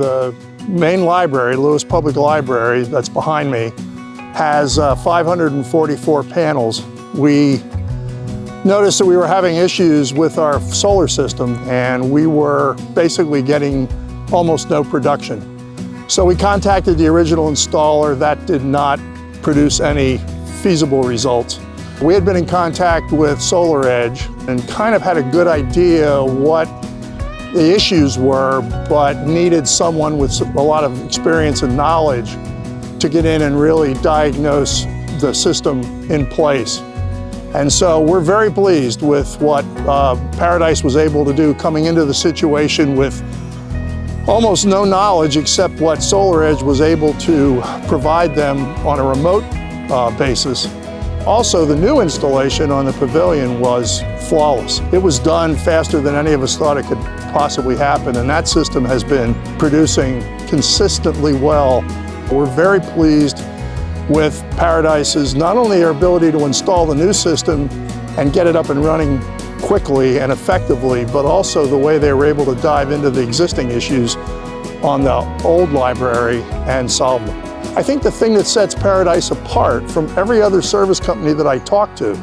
The main library, Lewes Public Library, that's behind me, has 544 panels. We noticed that we were having issues with our solar system, and we were basically getting almost no production. So we contacted the original installer. That did not produce any feasible results. We had been in contact with SolarEdge and kind of had a good idea what the issues were, but needed someone with a lot of experience and knowledge to get in and really diagnose the system in place. And so we're very pleased with what Paradise was able to do coming into the situation with almost no knowledge except what SolarEdge was able to provide them on a remote basis. Also, the new installation on the pavilion was flawless. It was done faster than any of us thought it could possibly happen, and that system has been producing consistently well. We're very pleased with Paradise's, not only their ability to install the new system and get it up and running quickly and effectively, but also the way they were able to dive into the existing issues on the old library and solve them. I think the thing that sets Paradise apart from every other service company that I talked to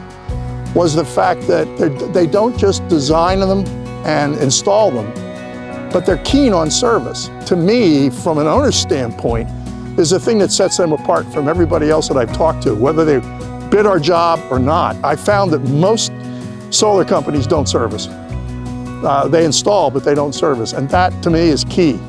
was the fact that they don't just design them and install them, but they're keen on service. To me, from an owner's standpoint, is the thing that sets them apart from everybody else that I've talked to, whether they bid our job or not. I found that most solar companies don't service. They install, but they don't service, and that to me is key.